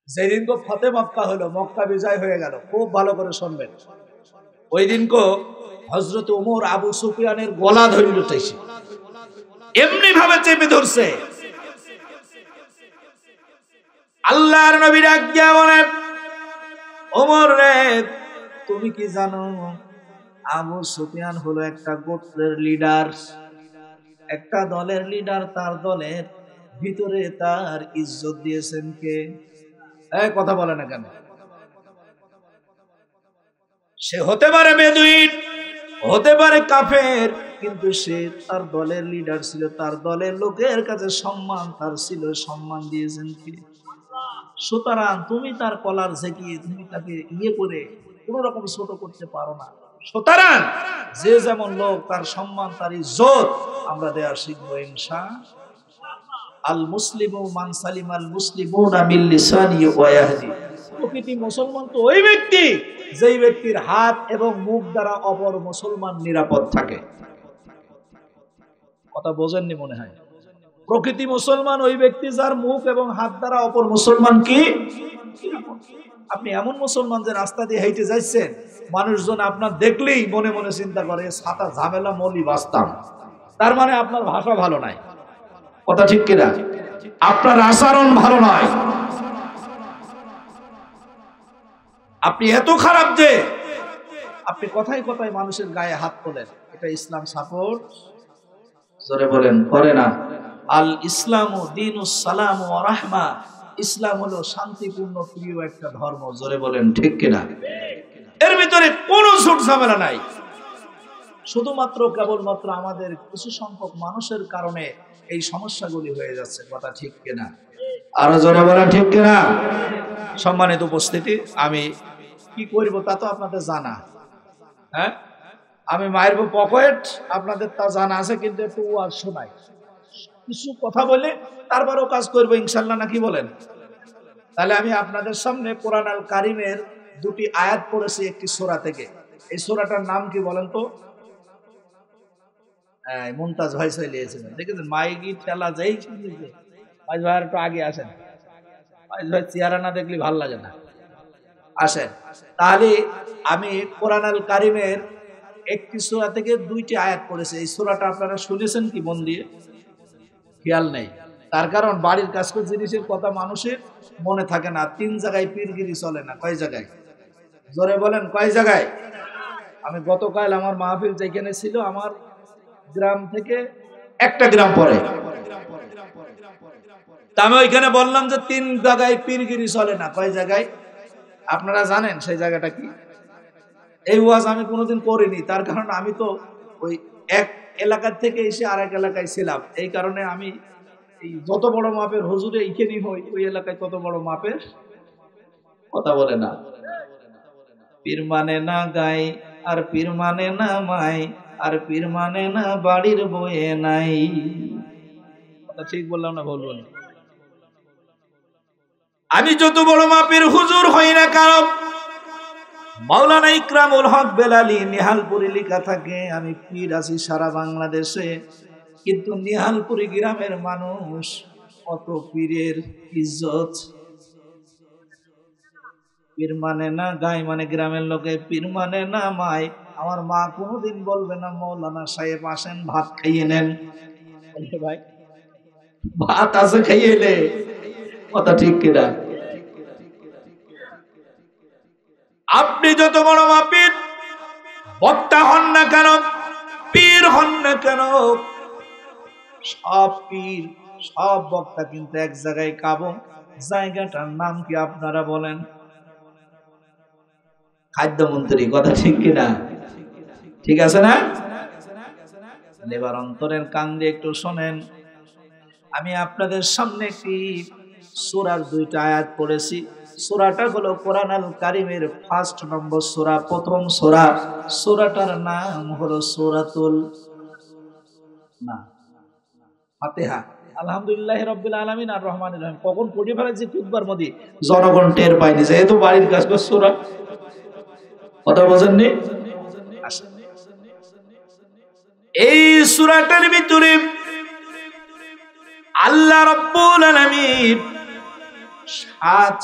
যেদিন কো ফতে মক্কা হলো, মক্কা বিজয় হয়ে গেল, খুব ভালো করে শুনবেন। ওই দিন কো হযরত ওমর আবু সুফিয়ানের গলা ধরে লুটাইছে, এমনি ভাবে চেপে ধরছে। আল্লাহর নবী ডাক দিয়া বলেন, ওমর রে, তুমি কি জানো আবু সুফিয়ান হলো একটা গোত্রের লিডার, একটা দলের লিডার, তার দলের ভিতরে তার ইজ্জত দিয়েছেন কে? কথা বলে না কেন? সে হতে পারে বেদুইন, হতে পারে কাফের, কিন্তু সে তার দলের লিডার ছিল, তার দলের লোকের কাছে সম্মান তার ছিল, সম্মান দিয়েছেন কে? সুতরাং তুমি তার কলার ঝেঁকিয়ে তুমি তাকে করে কোন রকম ছোট করতে পারো না। সুতরাং যে যেমন লোক, তার সম্মান, তার ইজ্জত আমরা দেয়া শিখবো ইনশাআল্লাহ। আল মুসলিমু মান সালিমাল মুসলিমুনা মিন লিসানিহি ওয়া ইয়াহদি। প্রকৃতি মুসলমান তো ওই ব্যক্তি যেই ব্যক্তির হাত এবং মুখ দ্বারা অপর মুসলমান নিরাপদ থাকে। কথা বোঝেননি মনে হয়? প্রকৃতি মুসলমান ওই ব্যক্তি যার মুখ এবং হাত দ্বারা অপর মুসলমান কি। আপনি এমন মুসলমান যে রাস্তা দিয়ে হেঁটে যাচ্ছেন, মানুষজন আপনার দেখলেই মনে মনে চিন্তা করে ছাতা ঝামেলা মলি বাস্তাম, তার মানে আপনার ভাষা ভালো নাই। কথা ঠিক কিনা? আপনার আচরণ ভালো নয়, আপনি এত খারাপ যে আপনি কথায় কথায় মানুষের গায়ে হাত তোলেন। এটা ইসলাম সাপোর্ট, জোরে বলেন, করে না। আল ইসলামু দীনুস সালাম ওয়া রাহমা। ইসলাম হলো শান্তিপূর্ণ প্রিয় একটা ধর্ম, জোরে বলেন ঠিক কিনা? এর ভিতরে কোনো ঝুট ঝামেলা নাই। শুধুমাত্র কেবলমাত্র আমাদের কিছু সংখ্যক মানুষের কারণে এই সমস্যাগুলি হয়ে যাচ্ছে। কথা ঠিক কিনা? আরো জোরে বলেন ঠিক কিনা? সম্মানিত উপস্থিতি, আমি কি করব তা তো আপনাদের জানা। হ্যাঁ, আমি মায়ের পকেট, আপনাদের তা জানা আছে, কিন্তু একটু ওয়াজ শোনাই, কিছু কথা বলে তারপরেও কাজ করবো ইনশাল্লাহ, নাকি বলেন? তাহলে আমি আপনাদের সামনে কোরআন আল কারিমের দুটি আয়াত পড়েছি একটি সূরা থেকে। এই সূরাটার নাম কি বলেন তো? মুমতাজ ভাই চলে এসেছেন, দেখেছেন মাইকি ঠেলা যাই শুনছে। ভাই ভাই একটু আগে আসেন, ভাই ভাই চেহারা না দেখলে ভাল লাগে না, আসেন। তাহলে আমি কোরআন আল কারিমের একটি সূরা থেকে দুইটি আয়াত পড়েছি। এই সূরাটা আপনারা শুনেছেন কি মন দিয়ে? খেয়াল নেই, তার কারণ বাড়ির কাজ করে জিনিসের কথা মানুষের মনে থাকে না। 3 জায়গায় পীরগিরি চলে না। কয় জায়গায়? জোরে বলেন, কয় জায়গায়? আমি গতকাল আমার মাহফিল যেখানে ছিল, আমার গ্রাম থেকে একটা গ্রাম পরে, তা আমি ওইখানে বললাম যে 3 জায়গায় পীরগিরি চলে না। কয় জায়গায়? আপনারা জানেন সেই জায়গাটা কি? এই ওয়াজ আমি কোনোদিন করিনি, তার কারণ আমি তো ওই এক এলাকার থেকে এসে আরেক এলাকায় ছিলাম। এই কারণে আমি এই যত বড় মাপের হুজুরে এইখানেই হই, ওই এলাকায় তত বড় মাপের কথা বলে না। পীর মানে না গাই, আর পীর মানে না মাই, আর পীর মানে না বাড়ির বয়ে নাই। কথা ঠিক বললাম না ভুল বললাম? আমি যত বড় মাপের হুজুর হই না, কারণ মাওলানা ইকরামুল হক বেলালী নিহালপুরি লেখা থাকে আমি পীর আছি সারা বাংলাদেশে, কিন্তু নিহালপুরি গ্রামের মানুষ কত পীরের ইজ্জত। পীর মানে না গাই, মানে গ্রামের লোকে পীর মানে না মাই। আমার মা কোনোদিন বলবে না মৌলানা সাহেব আসেন ভাত খাইয়ে নেন, ভাই ভাত আছে খাইয়ে নে। কথা ঠিক কিনা? আপনি যত বড় মাপের বক্তা হন না কেন, পীর হন না কেন, সব পীর সব বক্তা কিন্তু এক জায়গায় কাবো। জায়গাটার নাম কি আপনারা বলেন? খাদ্যমন্ত্রী। কথা ঠিক কিনা? ঠিক আছে না? এবার অন্তরের কান দিয়ে একটু শোনেন। আমি আপনাদের সামনে একটি সূরার দুইটা আয়াত পড়েছি। সূরাটা হলো কোরআন আল কারিমের 1 নম্বর সূরা, প্রথম সূরা। সূরাটার নাম হলো সূরাতুল ফাতিহা। আলহামদুলিল্লাহি রাব্বিল আলামিন আর রহমানির রহিম। কখন পড়ে ফেলেছি খুতবার মধ্যে, জনগণ টের পায়নি, যেহেতু বাড়ির কাজ করে সূরা। কথা বোঝেননি? এই সূরাটার ভিতরে আল্লাহ রাব্বুল আলামিন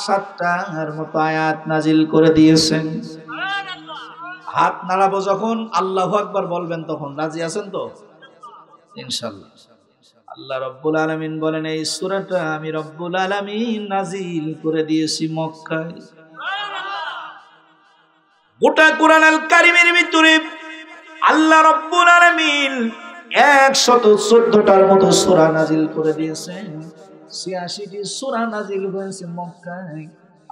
7টার মতো আয়াত নাজিল করে দিয়েছেন। হাত নাড়াবো যখন আল্লাহু আকবার বলবেন তখন রাজি আছেন তো ইনশাআল্লাহ। আল্লাহ রব্বুল আলামিন বলেন এই সূরাটা আমি রব্বুল আলামিন নাজিল করে দিয়েছি মক্কায়। গোটা কোরআন আল কারীমের ভিতরে আল্লাহ রব্বুল আলামিন 114টার মতো সূরা নাজিল করে দিয়েছেন। 86টি সূরা নাজিল হয়েছে মক্কায়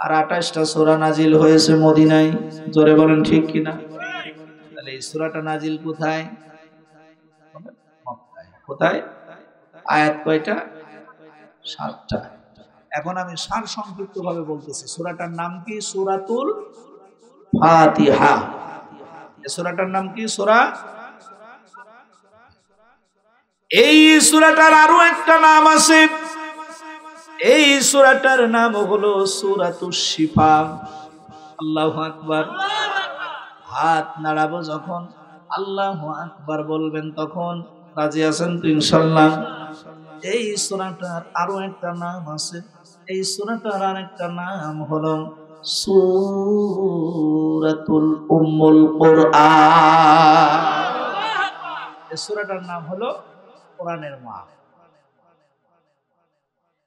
আর 28টা সূরা নাজিল হয়েছে মদিনায়। জোরে বলেন ঠিক কিনা? তাহলে এই সূরাটা নাজিল কোথায়? মক্কায়। কোথায়? আয়াত কয়টা? 7টা। এখন আমি সার সংক্ষিপ্ত ভাবে বলতেছি। সূরাটার নাম কি? সূরাতুল ফাতিহা। এই সূরাটার নাম কি? সূরা। এই সূরাটার আরো একটা নাম আছে। এই সূরাটার নাম হলো সূরাতুশ শিফা। আল্লাহু আকবার। হাত নাড়াবো যখন আল্লাহু আকবার বলবেন তখন রাজি আছেন তো ইনশাআল্লাহ? এই সূরাটার আরো একটা নাম আছে। এই সূরাটার আরেকটা নাম হলো সূরাতুল উম্মুল কুরআন। এই সূরাটার নাম হলো কোরআনের মা।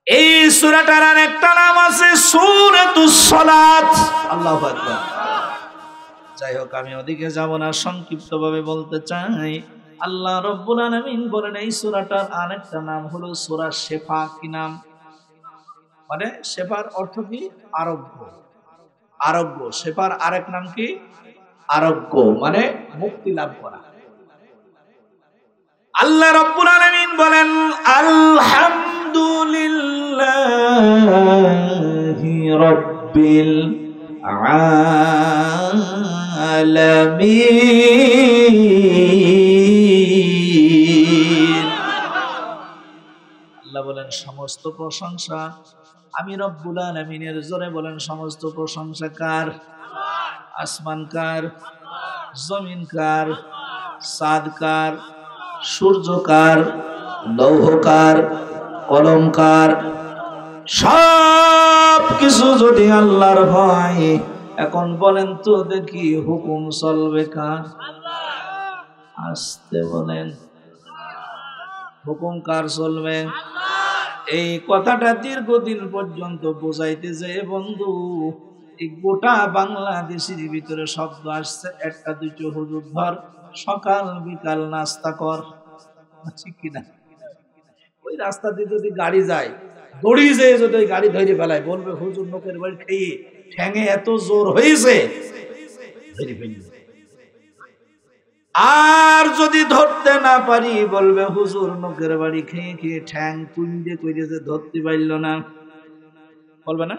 এই সূরাটার আরেকটা নাম আছে সূরাতুস সালাত। আল্লাহু আকবার। যাই হোক আমি ওদিকে যাব না, সংক্ষিপ্তভাবে বলতে চাই আল্লাহ রব্বুল আলামিন বলেন এই সূরাটার আরেকটা নাম হলো সূরা শিফা। কি নাম? মানে শিফার অর্থ কি? আরোগ্য। আরোগ্য। শিফার আরেক নাম কি? আরোগ্য মানে মুক্তি লাভ করা। আল্লাহ রব্বুল আলামিন বলেন আলহামদুলিল্লাহি রাব্বিল আলামিন। আল্লাহ বলেন সমস্ত প্রশংসা আমি রব্বুল আলামিনের। জোরে বলেন সমস্ত প্রশংসা কার? আসমান কার? জমিন কার? চাঁদ কার? সূর্য কার? লৌহ কার? কলম কার? সব কিছু যদি আল্লাহর হয়, এখন বলেন তো দেখি হুকুম চলবে কার? আসতে বলেন হুকুম কার চলবে? এই কথাটা দীর্ঘদিন পর্যন্ত বোঝাইতে যে বন্ধু এই গোটা বাংলাদেশের ভিতরে শব্দ আসছে একটা দুটো হুজুর ধর সকাল বিকাল নাস্তা কর। ঠিক কিনা? ওই রাস্তা দিয়ে যদি গাড়ি যায় দড়িয়ে যেয়ে যদি ওই গাড়ি ধরে ফেলায় বলবে হুজুর নোকের বাড়ি খেয়ে ঠ্যাঙে এত জোর হয়েছে ধরে ফেলবে। আর যদি ধরতে না পারি বলবে হুজুর নোকের বাড়ি খেয়ে খেয়ে ঠ্যাং কুইন্দে কইরে যে ধরতে পারল না। বলবে না?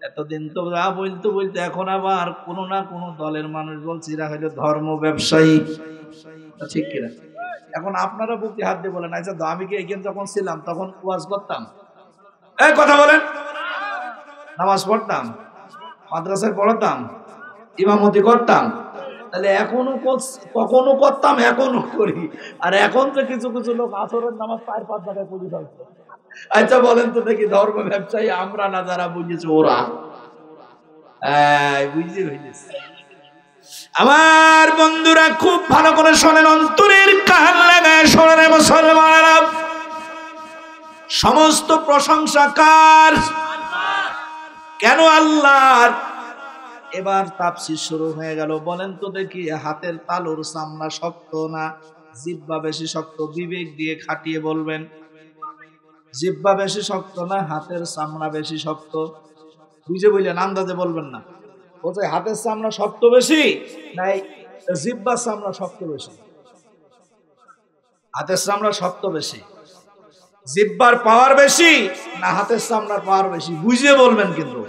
এতদিন তো যা বলতে বলতে এখন আবার কোনো না কোনো দলের মানুষ বলছে এরা হইলো ধর্ম ব্যবসায়ী। ঠিক কিনা? এখন আপনারা বুকে হাত দিয়ে বলেন আচ্ছা আমি কি এখানে যখন ছিলাম তখন ওয়াজ করতাম? এই কথা বলেন। নামাজ পড়তাম, মাদ্রাসায় পড়াতাম, ইমামতি করতাম। তাহলে এখনো কখনো করতাম, এখনো করি। আর এখন তো কিছু কিছু লোক আসরের নামাজ 4-5 জায়গায় পড়ে ফেলছে। আচ্ছা বলেন তো দেখি ধর্ম ব্যবসায়ী আমরা না যারা বুঝেছি ওরা? বুঝতে পেরেছি। আমার বন্ধুরা খুব ভালো করে শোনেন, অন্তরের কান লাগায় শোনেন মুসলমানেরা। সমস্ত প্রশংসা কার? কেন আল্লাহর? এবার তাফসীর শুরু হয়ে গেল। বলেন তো দেখি হাতের তালুর চামড়া শক্ত না জিহ্বা বেশি শক্ত? বিবেক দিয়ে খাটিয়ে বলবেন। জিহ্বা বেশি শক্ত না হাতের চামড়া বেশি শক্ত? বুঝে বললেন, আন্দাজে বলবেন না। বলছে হাতের চামড়া শক্ত বেশি না জিহ্বার চামড়া শক্ত বেশি? হাতের চামড়া শক্ত বেশি। জিহ্বার পাওয়ার বেশি না হাতের চামড়ার পাওয়ার বেশি? বুঝে বলবেন কিন্তু।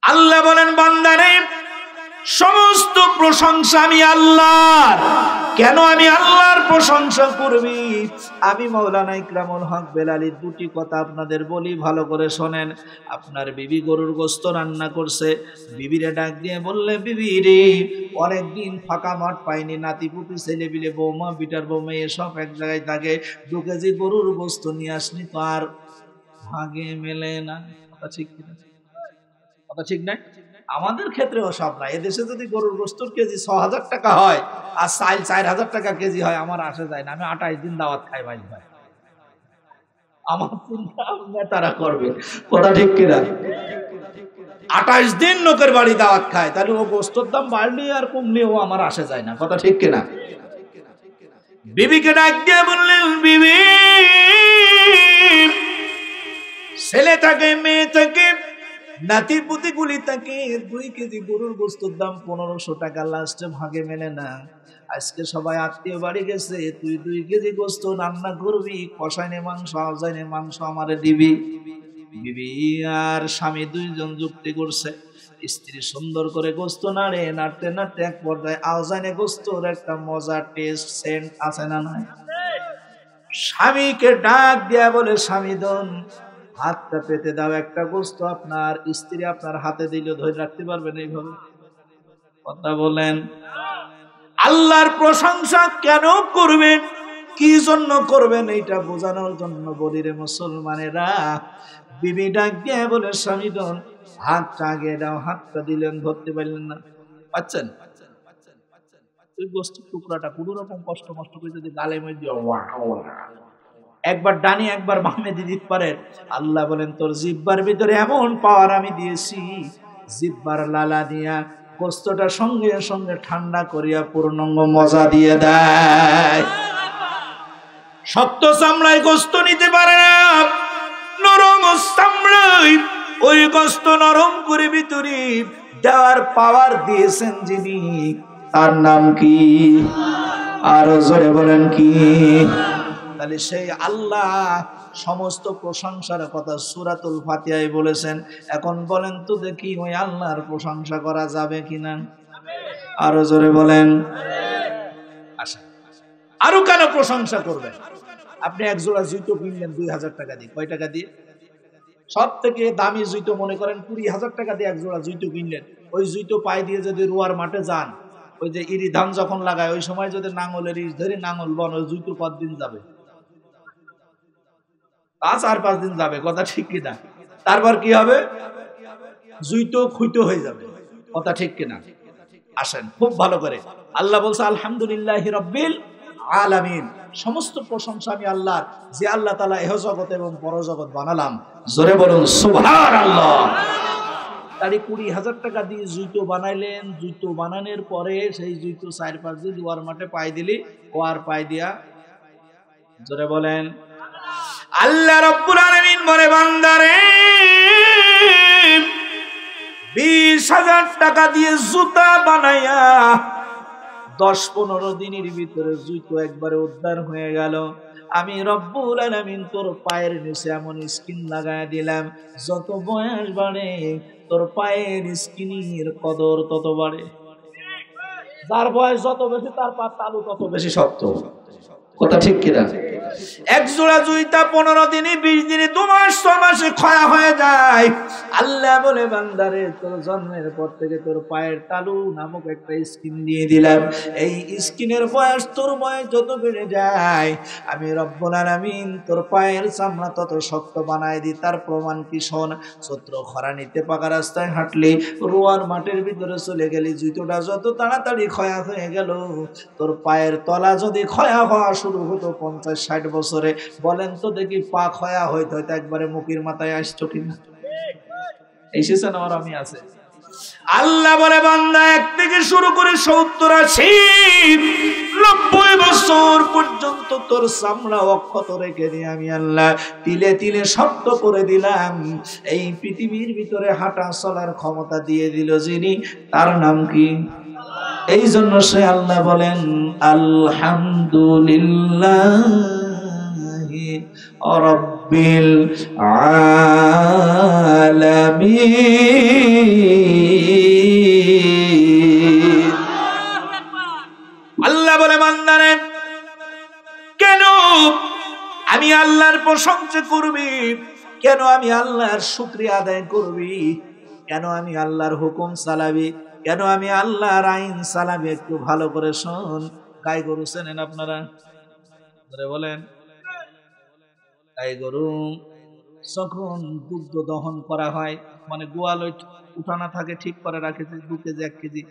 আল্লাহ বলেন বান্দারে সমস্ত প্রশংসা আমি আল্লাহর। কেন আমি আল্লাহর প্রশংসা করবি? আমি মাওলানা ইকরামুল হক বেলালীর দুটি কথা আপনাদের বলি, ভালো করে শোনেন। আপনার বিবি গরুর গোশত রান্না করছে, বিবিরে ডাক দিয়ে বললে, বিবি রে, অনেকদিন ফাঁকা মাঠ পাইনি, নাতিপুতি ছেলে পিলে বৌমা বিটার বৌমা এসব এক জায়গায় থাকে, 2 কেজি গরুর গোশত নিয়ে আসনি তো আর ভাগে মেলে না। কথা ঠিক কিনা? কথা ঠিক না? আমাদের ক্ষেত্রেও সব না। এদেশে যদি গরুর গোশতের কেজি 6000 টাকা হয় আর চাল 4000 টাকা কেজি হয়, আমার আসে যায় না। আমি 28 দিন দাওয়াত খাই ভাই ভাই। আমার চিন্তা নেতারা করবে। কথা ঠিক কিনা? 28 দিন লোকের বাড়ি দাওয়াত খায়, তাহলে ও গোশতের দাম বাড়লি আর কমলি ও আমার আসে যায় না। কথা ঠিক কিনা? বিবিকে ডাক দিয়ে বললেন, বিবি, ছেলে থাকে মেয়ে থাকে নাতি পুতি গুলি থাকে, 2 কেজি গরুর গোশতের দাম 1500 টাকা, লাস্টে ভাগে মেলে না। আজকে সবাই আত্মীয় বাড়ি গেছে, তুই 2 কেজি গোশত রান্না করবি, কষাইনে মাংস আওজাইনে মাংস আমারে দিবি। বিবি আর স্বামী দুইজন যুক্তি করছে। স্ত্রী সুন্দর করে গোশত নাড়ে, নাড়তে নাড়তে এক পর্যায়ে আওজাইনে গোশতর একটা মজার টেস্ট সেন্ট আছে না নাই? স্বামীকে ডাক দিয়া বলে, স্বামী দন, হাতটা পেতে দাও, একটা গোশত আপনার স্ত্রী আপনার হাতে দিল, ধরে রাখতে পারবেন এইভাবে? কথা বলেন। আল্লাহর প্রশংসা কেন করবেন, কি জন্য করবেন, এইটা বোঝানোর জন্য বলি রে মুসলমানেরা। বিবি ডাক দিয়ে বলে, স্বামী দন, হাতটা আগে দাও। হাতটা দিলেন, ধরতে পারলেন না। পাচ্ছেন? ওই গোশতের টুকরাটা কোনো রকম কষ্ট মষ্ট করে যদি গালে মধ্যে একবার ডানি একবার বামে দিতে পারেন, আল্লাহ বলেন, তোর জিহ্বার ভিতরে এমন পাওয়ার আমি দিয়েছি, জিহ্বার লালা দিয়া গোশতটা সঙ্গে সঙ্গে ঠান্ডা করিয়া পূর্ণাঙ্গ মজা দিয়ে দেয়। শক্ত চামড়ায় গোশত নিতে পারে না, নরম চামড়ায় ওই গোশত নরম করে ভিতরে দেওয়ার পাওয়ার দিয়েছেন যিনি, তার নাম কি? আরো জোরে বলেন কি? তাহলে সেই আল্লাহ সমস্ত প্রশংসার কথা সূরাতুল ফাতিহায় বলেছেন। এখন বলেন তো দেখি, ওই আল্লাহর প্রশংসা করা যাবে কিনা? আরো জোরে বলেন। আচ্ছা, আরো কেন প্রশংসা করবেন? আপনি এক জোড়া জুতো কিনলেন 2000 টাকা দিয়ে। কয় টাকা দিয়ে? সব থেকে দামি জুতো মনে করেন 20,000 টাকা দিয়ে এক জোড়া জুতো কিনলেন। ওই জুতো পায়ে দিয়ে যদি রুয়ার মাঠে যান, ওই যে ইরি ধান যখন লাগায় ওই সময় যদি নাঙলের ইস ধরে নাঙল বন, ওই জুতো কতদিন যাবে? 4-5 দিন যাবে। কথা ঠিক কিনা? তারপর কি হবে? জুতো খুইতো হয়ে যাবে। কথা ঠিক কিনা? আসেন খুব ভালো করে। আল্লাহ বলছে, আলহামদুলিল্লাহি রাব্বিল আলামিন, সমস্ত প্রশংসা আমি আল্লাহর, যে আল্লাহ তাআলা এহ জগৎ এবং পরজগৎ বানালাম। জোরে বলুন সুবহানাল্লাহ। তাহলে 20,000 টাকা দিয়ে জুতো বানাইলেন, জুতো বানানোর পরে সেই জুতো 4-5 দিন দুয়ার মাঠে পাই দিলি, ও আর পাই দিয়া। জোরে বলেন। আল্লাহ রাব্বুল আলামিন বলে, বান্দারে 20,000 টাকা দিয়ে জুতা বানাইয়া 10-15 দিনের ভিতরে জুতো একবারে উদ্ধার হয়ে গেল। আমি রব্বুল আলামিন তোর পায়ের নিচে এমন স্কিন লাগায় দিলাম, যত বয়স বাড়ে তোর পায়ের স্কিনের কদর তত বাড়ে। যার বয়স যত বেশি তার পা তালু তত বেশি শক্ত। কথা ঠিক কিনা? এক জোড়া জুতা 15 দিনে 20 দিনে 2 মাস 6 মাসে ক্ষয় হয়ে যায়। আল্লাহ বলে, বান্দারে তোর জন্মের পর থেকে তোর পায়ের তালু নামক একটা স্কিন দিয়ে দিলাম। এই স্কিনের বয়স তোর বয়স যত বেড়ে যায়, আমি রব্বুল আলামিন তোর পায়ের চামড়া তত শক্ত বানায় দিই। তার প্রমাণ কি শোন। চৈত্র খরা নিতে পাকা রাস্তায় হাঁটলি, রোয়ার মাঠের ভিতরে চলে গেলি, জুতোটা যত তাড়াতাড়ি ক্ষয় হয়ে গেল, তোর পায়ের তলা যদি ক্ষয় হওয়া শুরু হতো 50-60 বছরে, বলেন তো দেখি পা ক্ষয়া হইতে হইতে একবারে মুখের মাথায় আসছো কিনা? এসেছেন আর আমি আছে। আল্লাহ বলে, বান্দা 1 থেকে শুরু করে 70-80-90 বছর পর্যন্ত তোর চামড়া অক্ষত রেখে দিয়ে আমি আল্লাহ তিলে তিলে শক্ত করে দিলাম। এই পৃথিবীর ভিতরে হাঁটা চলার ক্ষমতা দিয়ে দিল যিনি, তার নাম কি? এই জন্য সে আল্লাহ বলেন, আলহামদুলিল্লাহি রাব্বিল আলামিন। প্রশংসা করবি, কেন আমি আল্লাহর শুকরিয়া আদায় করবি, কেন আমি আল্লাহর হুকুম চালাবি, কেন আমি আল্লাহর আইন চালাবি। একটু ভালো করে শোন। গাই গরু চেনেন আপনারা? বলেন। গাই গরু যখন দুগ্ধ দহন করা হয়, মানে গোয়াল উঠানা থাকে, ঠিক করে রাখে যে 2 কেজি 1 কেজি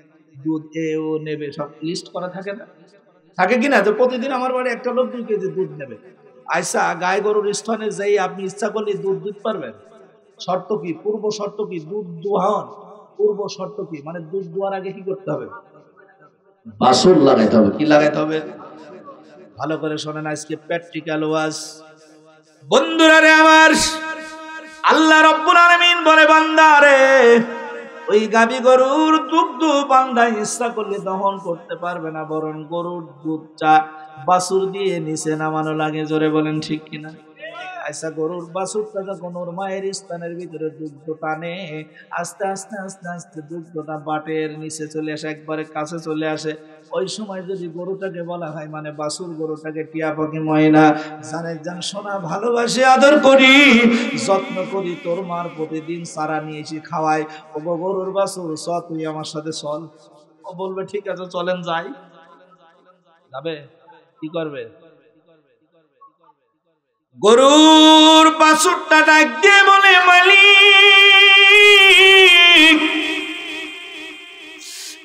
দুধ ও নেবে, সব লিস্ট করা থাকে না, থাকে কিনা? তো প্রতিদিন আমার বাড়ি একটা লোক 2 কেজি দুধ নেবে। আচ্ছা, গাই গরুর স্থানে যাই আপনি ইচ্ছা করলে দুধ দিতে পারবেন? শর্ত কি? পূর্ব শর্ত কি? দুধ দোহান পূর্ব শর্ত কি? মানে দুধ দোয়ার আগে কি করতে হবে? বাছুর লাগাইতে হবে। কি লাগাইতে হবে? ভালো করে শোনেন, আজকে প্র্যাকটিক্যাল ওয়াজ। বন্ধুরা রে আমার, আল্লাহ রাব্বুল আলামিন বলে, বান্দা রে, ওই গাবি গরুর দুগ্ধ বান্দা ইচ্ছা করলে দহন করতে পারবে না, বরং গরুর দুধটা বাছুর দিয়ে নিচে নামানো লাগে। জোরে বলেন ঠিক কিনা? আচ্ছা, গরুর বাছুরটা যখন ওর মায়ের স্থানের ভিতরে দুগ্ধ টানে, আস্তে আস্তে আস্তে আস্তে দুগ্ধটা বাটের নিচে চলে আসে, একবারে কাছে চলে আসে। ওই সময় যদি গরুটাকে বলা হয়, মানে বাছুর গরুটাকে টিয়া পাখি ময়না জানের জান সোনা ভালোবাসি আদর করি যত্ন করি, তোর মার প্রতিদিন চারা নিয়েছি খাওয়াই, ও গরুর বাছুর চ তুই আমার সাথে চল। ও বলবে ঠিক আছে চলেন যাই। যাবে? কি করবে? গরুর বাছুরটা ডাক দিয়ে বলে, মালিক,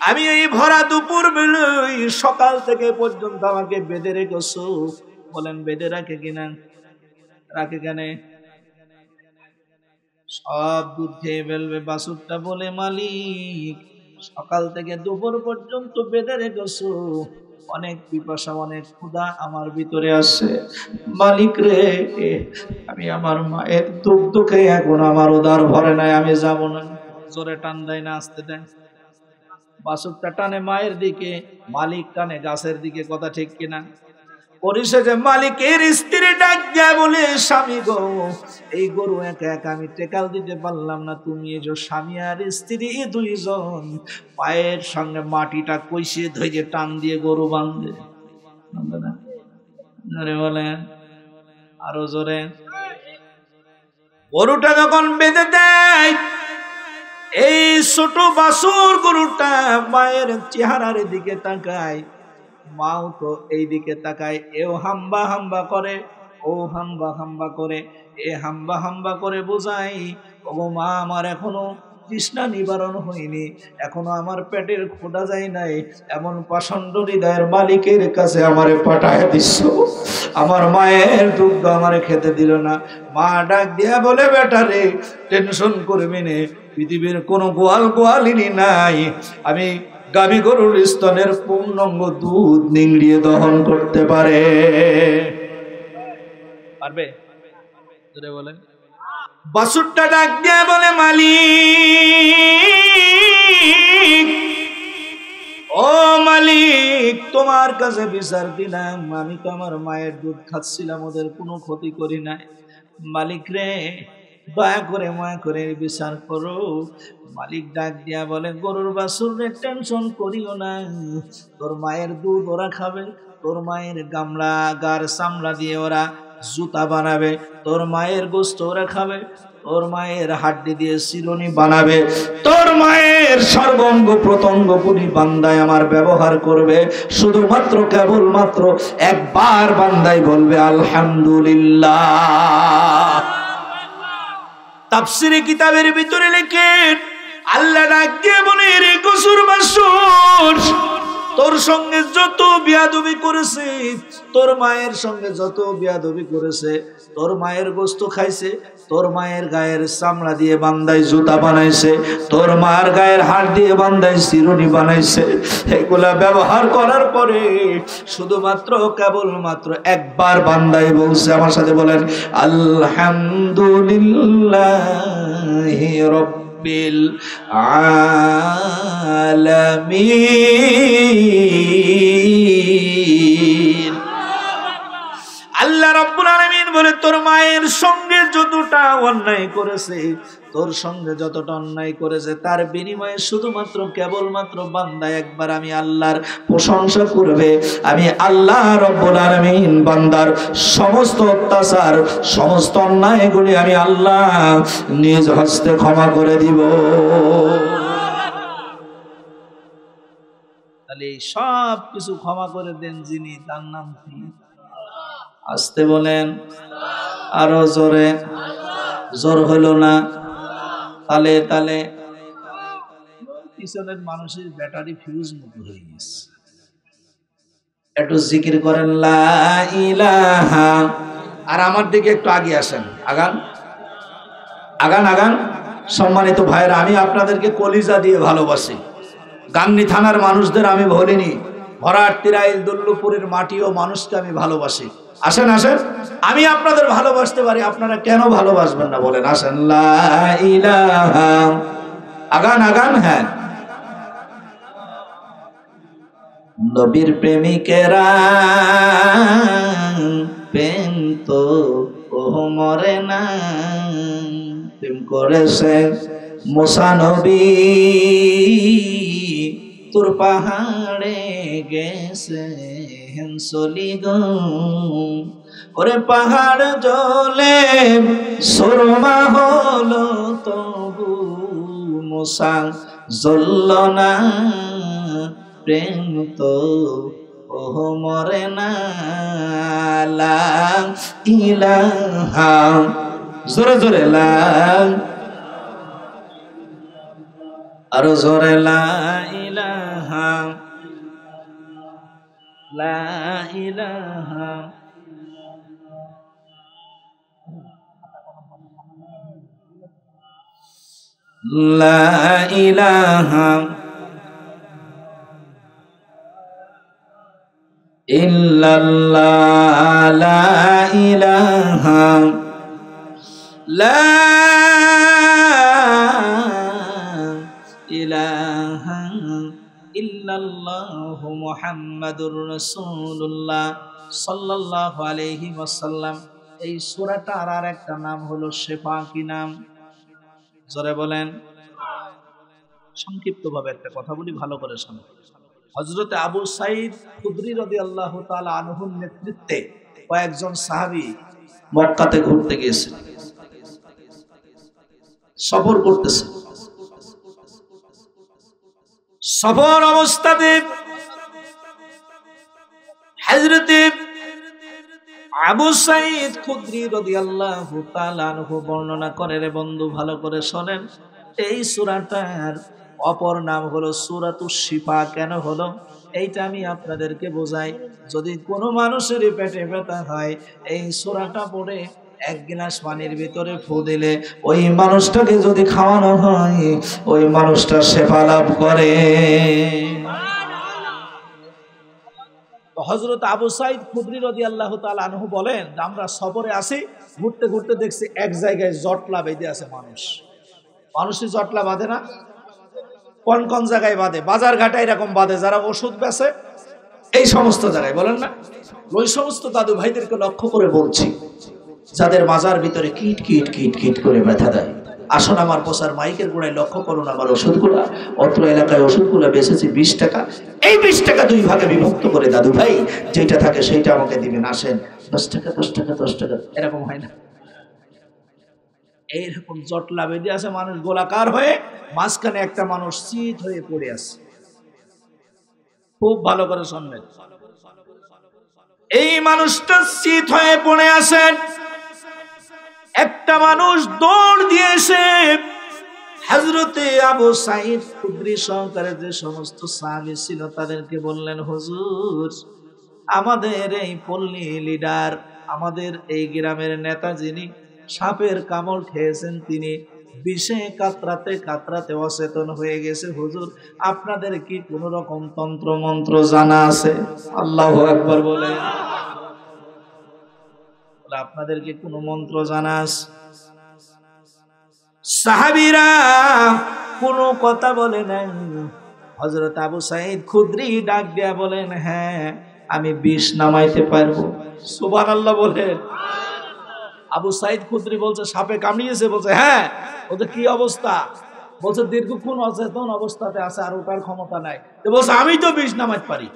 আমি এই ভরা দুপুর বেলায় সকাল থেকে পর্যন্ত আমাকে বেঁধে রেখেছো। বলেন বেঁধে রাখে কিনা? রাখে কেন? সব দুধ খেয়ে ফেলবে। বাছুরটা বলে, মালিক, সকাল থেকে দুপুর পর্যন্ত বেঁধে রেখেছো, অনেক পিপাসা অনেক ক্ষুধা আমার ভিতরে আছে। মালিক রে, আমি আমার মায়ের দুগ্ধ খেয়ে এখন আমার উদার ভরে নাই, আমি যাব না। জোরে টান দেয় না আসতে দেয়? বাছুরটা টানে মায়ের দিকে, মালিক টানে গাছের দিকে। কথা ঠিক কিনা? পরিশেষে মালিকের স্ত্রী ডাক দেয়া বলে, স্বামী গো, এই গরু একা একা আমি টেকাল দিতে পারলাম না, তুমি এই যে স্বামী আর স্ত্রী দুইজন পায়ের সঙ্গে মাটিটা কইসে ধরে টান দিয়ে গরু বাঁধে। জোরে বলেন, আরো জোরে। গরুটা যখন বেঁধে দেয়, এই ছোট বাছুর গরুটা মায়ের চেহারার দিকে তাকায়, মাও তো এই দিকে তাকায়। এও হাম্বা হাম্বা করে, ও হাম্বা হাম্বা করে, এ হাম্বা হাম্বা করে বোঝাই, ও মা, আমার এখনো তৃষ্ণা নিবারণ হয়নি, এখনো আমার পেটের ক্ষুধা যায় নাই, এমন পাষণ্ড হৃদয়ের মালিকের কাছে আমারে পাঠায় দিচ্ছ, আমার মায়ের দুগ্ধ আমারে খেতে দিল না। মা ডাক দিয়া বলে, বেটা রে, টেনশন করবি নে, পৃথিবীর কোনো গোয়ালিনী নাই আমি গাভী গরুর স্তনের পূর্ণাঙ্গ দুধ নিংড়িয়ে দহন করতে পারে। পারবে? বলেন। বাছুরটা ডাক দিয়ে বলে, মালিক, ও মালিক, তোমার কাছে বিচার দিলাম, আমি তো আমার মায়ের দুধ খাচ্ছিলাম, ওদের কোনো ক্ষতি করি নাই। মালিক রে, দয়া করে মায়া করে বিচার করো। মালিক ডাক দিয়া বলে, গরুর বাছুরের টেনশন করিও না, তোর মায়ের দুধ ওরা খাবে, তোর মায়ের গামলা গার চামড়া দিয়ে ওরা জুতা বানাবে, তোর মায়ের গোশত ওরা খাবে, তোর মায়ের হাড্ডি দিয়ে চিরুনি বানাবে, তোর মায়ের সর্বাঙ্গ প্রত্যঙ্গ পুরি বান্দায় আমার ব্যবহার করবে। শুধুমাত্র কেবলমাত্র একবার বান্দাই বলবে আলহামদুলিল্লাহ। তাফসীরে কিতাবের ভিতরে লেখেন, আল্লাহ ডাক দিয়ে বলে, রে কসুর বাসুর, তোর সঙ্গে যত বিয়াদবি করেছে, তোর মায়ের সঙ্গে যত বিয়াদবি করেছে, তোর মায়ের গোশত খাইছে, তোর মায়ের গায়ের চামড়া দিয়ে বান্দায় জুতা বানাইছে, তোর মায়ের গায়ের হাড় দিয়ে বান্দায় চিরুনি বানাইছে, এগুলা ব্যবহার করার পরে শুধুমাত্র কেবলমাত্র একবার বান্দায় বলছে, আমার সাথে বলেন, আলহামদুলিল্লাহি রাব্বিল আলামিন। আল্লাহ রাব্বুল আলামিন বলে, তোর মায়ের সঙ্গে যতটা অন্যায় করেছে, তোর সঙ্গে যতটা অন্যায় করেছে তার বিনিময়ে শুধুমাত্র কেবলমাত্র বান্দা একবার আমি আল্লাহর প্রশংসা করবে, আমি আল্লাহ রব্বুল আলামিন বান্দার সমস্ত অত্যাচার সমস্ত অন্যায়গুলি আমি আল্লাহ নিজ হস্তে ক্ষমা করে দিব। তাহলে সব কিছু ক্ষমা করে দেন যিনি, তার নাম কি? আসতে বলেন, আরো জোরে। জোর হলো না? তালে তালে। পিছনের মানুষের ব্যাটারি ফিউজ মতো হয়ে গেছে। একটু জিকির করেন লা ইলাহা। আর আমার দিকে একটু আগে আসেন, আগান আগান আগান। সম্মানিত ভাইরা, আমি আপনাদেরকে কলিজা দিয়ে ভালোবাসি। গাংনী থানার মানুষদের আমি ভুলিনি, ভরাট তিরাইল দুল্লুপুরের মাটি ও মানুষকে আমি ভালোবাসি। আসেন আসেন, আমি আপনাদের ভালোবাসতে পারি, আপনারা কেন ভালোবাসবেন না বলেন? আসেন লা ইলাহা। আগান আগান। হ্যাঁ, নবীর প্রেমিকেরা প্রেম তো ও মরে না, প্রেম করেছে মুসা নবী, তোর পাহাড়ে গেছে হেনসলি গো। ওরে পাহাড় জ্বলে সুরমা হলো তবু মুসা জ্বলল না, প্রেম তো ও মরে না। লা ইলাহা। জোরে জোরে লা, আরো জোরে লা ইলাহা। লা ইলাহা। লা ইলাহা ইল্লাল্লাহ। লা ইলাহা। লা ইলাহা ইল্লাল্লাহু মুহাম্মাদুর রাসূলুল্লাহ সাল্লাল্লাহু আলাইহি ওয়াসাল্লাম। এই সূরাটার আর একটা নাম হলো শিফা। কি নাম? জোরে বলেন। সংক্ষিপ্তভাবে একটা কথা বলি, ভালো করে শুনুন। হযরতে আবু সাঈদ খুদরি রাদিয়াল্লাহু তাআলা আনহুর নেতৃত্বে কয়েকজন সাহাবী মক্কাতে ঘুরতে গিয়েছে, সফর করতেছে। সফর অবস্থাতে হযরতে আবু সাঈদ খুদরি রাদিয়াল্লাহু তাআলা আনহু বর্ণনা করে, রে বন্ধু ভালো করে শোনেন, এই সূরাটার অপর নাম হলো সূরাতুশ শিফা। কেন হলো এইটা আমি আপনাদেরকে বোঝাই। যদি কোনো মানুষের পেটে ব্যথা হয়, এই সূরাটা পড়ে এক গ্লাস পানির ভিতরে ফু দিলে ওই মানুষটাকে যদি খাওয়ানো হয়, ওই মানুষটা শেফা লাভ করে। হযরত আবু সাঈদ খুদরি রাদিয়াল্লাহু তাআলা আনহু বলেন, আমরা সফরে আসি, ঘুরতে ঘুরতে দেখছি এক জায়গায় জটলা বেঁধে আছে মানুষ। মানুষই জটলা বাঁধে না? কোন কোন জায়গায় বাঁধে? বাজার ঘাটে এরকম বাঁধে, যারা ওষুধ বেচে এই সমস্ত জায়গায়, বলেন না? ওই সমস্ত দাদু ভাইদেরকে লক্ষ্য করে বলছি, যাদের মাজার ভিতরে কিট কিট কিট কিট করে ব্যথা দেয়, আসুন আমার প্রচার মাইকের গোড়ায় লক্ষ্য করুন আমার ওষুধগুলা। অত্র এলাকায় ওষুধগুলা বেচেছি 20 টাকা। এই 20 টাকা 2 ভাগে বিভক্ত করে দাদু ভাই যেটা থাকে সেইটা আমাকে দিবেন। আসেন, 10 টাকা 10 টাকা 10 টাকা, এরকম হয় না? এইরকম জটলা বেঁধে আছে মানুষ, গোলাকার হয়ে, মাঝখানে একটা মানুষ চিত হয়ে পড়ে আছে। খুব ভালো করে শুনবেন, এই মানুষটা চিত হয়ে পড়ে আছে। একটা মানুষ দৌড় দিয়ে এসে হযরতে আবু সাঈদ খুদরি সহকারে যে সমস্ত সাহাবী ছিল তাদেরকে বললেন, হুজুর, আমাদের এই পল্লী লিডার, আমাদের এই গ্রামের নেতা যিনি সাপের কামড় খেয়েছেন, তিনি বিষে কাতরাতে কাতরাতে অচেতন হয়ে গেছে। হুজুর, আপনাদের কি কোন রকম তন্ত্র মন্ত্র জানা আছে? আল্লাহু আকবার বলে। আপনাদের কি কোন মন্ত্র জানা আছে? সাহাবীরা কোনো কথা বলে নাই। হযরত আবু সাঈদ খুদরি ডাক দিয়া বলেন, হ্যাঁ, আমি বিষ নামাইতে পারবো। সুবহানাল্লাহ বলেন। আবু সাইদ খুদরি বলছে সাপে কামড়িয়েছে, বলছে হ্যাঁ। বলছে কি অবস্থা? বলছে দীর্ঘক্ষণ অচেতন অবস্থাতে আছে, আর ওঠার ক্ষমতা নাই। বলছে আমি তো 20 নামাজ পারি।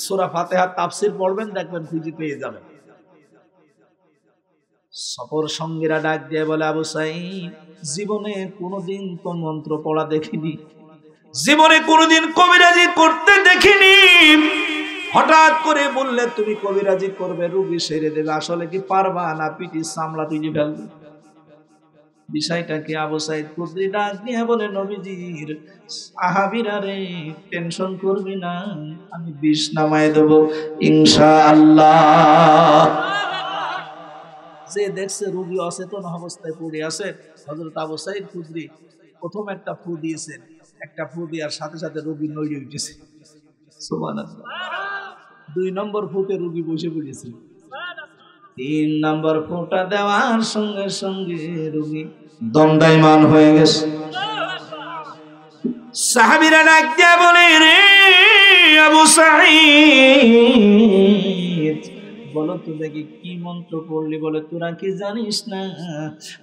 সূরা ফাতিহার তাফসীর পড়বেন, দেখবেন খুঁজে পেয়ে যাবেন। সফর সঙ্গীরা ডাক দিয়ে বলে, আবু সাইদ জীবনে কোনোদিন তো মন্ত্র পড়া দেখিনি, জীবনে কোনোদিন কবিরাজি করতে দেখিনি, হঠাৎ করে বললে তুমি কবিরাজি করবে, রোগী সেরে দেবে, আসলে কি পারবা না পিঠি চামড়া তুলে ফেলবে? বিষয়টা কি? আবু সাইদ খুদরি ডাক দিয়ে বলে, নবীজির সাহাবীরা রে, টেনশন করবি না, আমি 20 নামায় দেব ইনশাআল্লাহ। যে দেখছে রোগী অচেতন অবস্থায় পড়ে আছে, হযরত আবু সাইদ খুদরি প্রথম একটা ফু দিয়েছেন, একটা ফু দেওয়ার সাথে সাথে রোগী নড়ে উঠেছে, সুবহানাল্লাহ। 2 নম্বর ফুতে রোগী বসে পড়েছে, 3 নম্বর ফুটা দেওয়ার সঙ্গে সঙ্গে রোগী দণ্ডায়মান হয়ে গেছে। সাহাবীরা ডাক দিয়ে বলে, রে আবু সাঈদ বলো তো দেখি কি মন্ত্র পড়লি? বলে তোরা কি জানিস না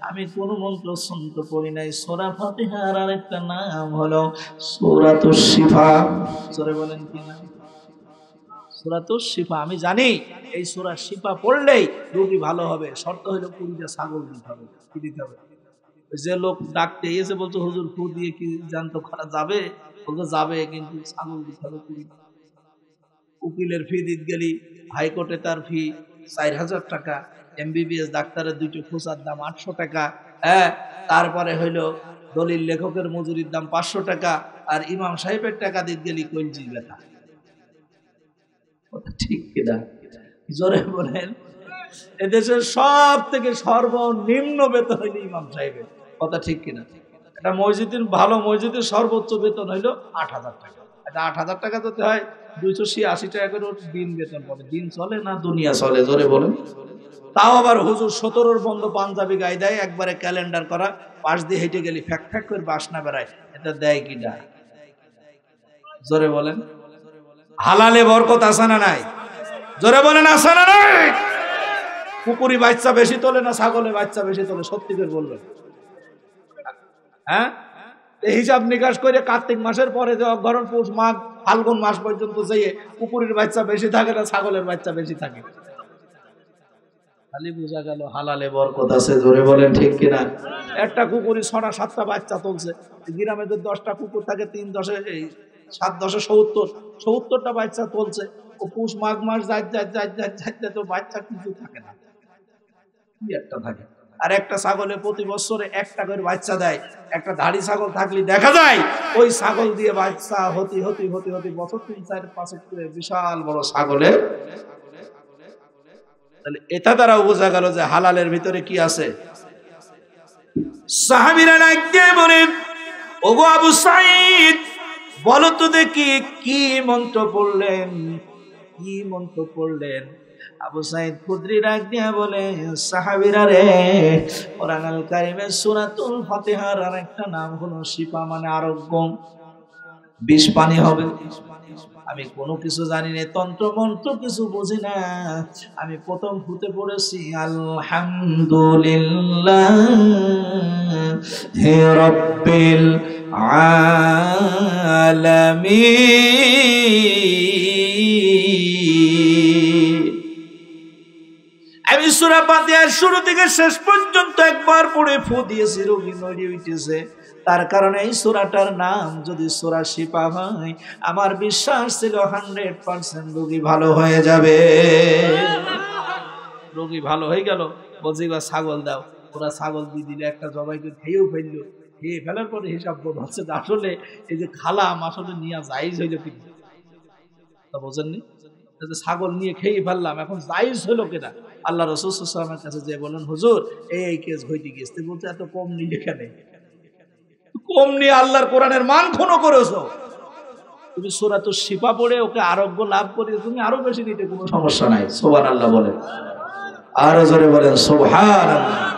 আমি কোন মন্ত্র শুনতে পড়ি নাই, সূরা ফাতিহার আরেকটা নাম হলো সূরাতুশ শিফা। জোরে বলেন কি নাম? সূরাতুশ শিফা। আমি জানি এই সূরা শিফা পড়লেই রোগী ভালো হবে, শর্ত হলো পুরীতে ছাগল দিতে হবে। কি দিতে হবে? যে লোক ডাকতে এসে বলছে হুজুর ফু দিয়ে কি জানতো করা যাবে? বলতে যাবে, কিন্তু ছাগল দিতে হবে পুরীতে। উকিলের ফি দিতে গেলি হাইকোর্টে তার ফি 4000 টাকা, এমবিবিএস ডাক্তারের 2টো খোঁচার দাম 800 টাকা, হ্যাঁ। তারপরে হইল দলিল লেখকের মজুরির দাম 500 টাকা, আর ইমাম সাহেবের টাকা দিতে গেলি কঞ্জি ব্যথা। ঠিক কিনা? জোরে বলেন। এদেশের সব থেকে সর্বনিম্ন বেতন হইল ইমাম সাহেবের, কথা ঠিক কিনা? একটা মসজিদের ভালো মসজিদের সর্বোচ্চ বেতন হইল 8000 টাকা। এটা 8000 টাকা যদি হয় 280 টাকা করে দিন বেতন পাবে। দিন চলে না দুনিয়া চলে? জোরে বলেন। তাও আবার হুজুর 17 বন্ধ পাঞ্জাবি গায়ে দেয়, একবারে ক্যালেন্ডার করা, পাশ দিয়ে হেঁটে গেলি ফ্যাক ফ্যাক করে বাসনা বেড়ায়। এটা দেয় কিনা? জোরে বলেন। হালালে বরকত আছে না নাই? জোরে বলেন আছে না নাই? কুকুরি বাচ্চা বেশি তোলে না ছাগলে বাচ্চা বেশি তোলে? সত্যি করে বলবেন। হ্যাঁ, এই হিসাব নিকাশ করে কার্তিক মাসের পরে যে অগ্রহণ পৌষ মাঘ ফাল্গুন মাস পর্যন্ত যেয়ে কুকুরের বাচ্চা বেশি থাকে না ছাগলের বাচ্চা বেশি থাকে? খালি বোঝা গেল হালালে বরকত আছে। জোরে বলেন ঠিক কিনা? একটা কুকুরি 6টা 7টা বাচ্চা তুলছে। গ্রামে যদি 10টা কুকুর থাকে 3 10 7 10 70টা বাচ্চা তুলছে। ও পৌষ মাঘ মাস যাইতে তো বাচ্চা কিছু থাকে না, কি একটা থাকে। আর একটা ছাগলে প্রতি বছরে একটা করে বাচ্চা দেয়। একটা ধাড়ি ছাগল থাকলে দেখা যায় ওই ছাগল দিয়ে বাচ্চা হতে বছর 3 4 5 করে বিশাল বড় ছাগলে। তাহলে এটা দ্বারা বোঝা গেল যে হালালের ভিতরে কি আছে। সাহাবীরা ডাক দিয়ে বলে, ওগো আবু সাঈদ বলো তো দেখি কি মন্ত্র পড়লেন, কি মন্ত্র পড়লেন? আবু সাঈদ খুদরি ডাক দিয়ে বলে, সাহাবীরা রে, কোরআনুল কারীমের সূরাতুল ফাতিহার আরেকটা নাম হলো শিফা, মানে আরোগ্য। 20 পানি হবে। আমি কোনো কিছু জানি না, তন্ত্র মন্ত্র কিছু বুঝি না। আমি প্রথম ফুতে পড়েছি আলহামদুলিল্লাহি রাব্বিল আলামিন। আমি সূরা ফাতিহার শুরু থেকে শেষ পর্যন্ত একবার পড়ে ফু দিয়েছি, রোগী নড়ে উঠেছে। তার কারণে এই সূরাটার নাম যদি সূরা শিফা হয়, আমার বিশ্বাস ছিল 100% রোগী ভালো হয়ে যাবে। রোগী ভালো হয়ে গেল। বলছি ছাগল দাও। ওরা ছাগল দিয়ে দিলে, একটা জবাই করে খেয়েও ফেললো। খেয়ে ফেলার পরে হিসাব বোধ হচ্ছে আসলে এই যে খালাম আসলে নিয়ে জায়েজ হইল কি তা বোঝেননি? ছাগল নিয়ে খেয়ে ফেললাম, এখন জায়েজ হলো কিনা? আল্লাহ রাসূল সাল্লাল্লাহু আলাইহি ওয়াসাল্লামের কাছে যে বলেন, হুজুর এই কেস হইতে গেছে। বলতে এত কম নিলে কেন? কম নিয়ে আল্লাহর কোরআনের মান খুনো করেছো। তুমি সূরাতুশ শিফা পড়ে ওকে আরোগ্য লাভ করে তুমি আরো বেশি নিতে কোনো সমস্যা নাই। সুবহানাল্লাহ বলেন, আরো জোরে বলেন সুবহানাল্লাহ।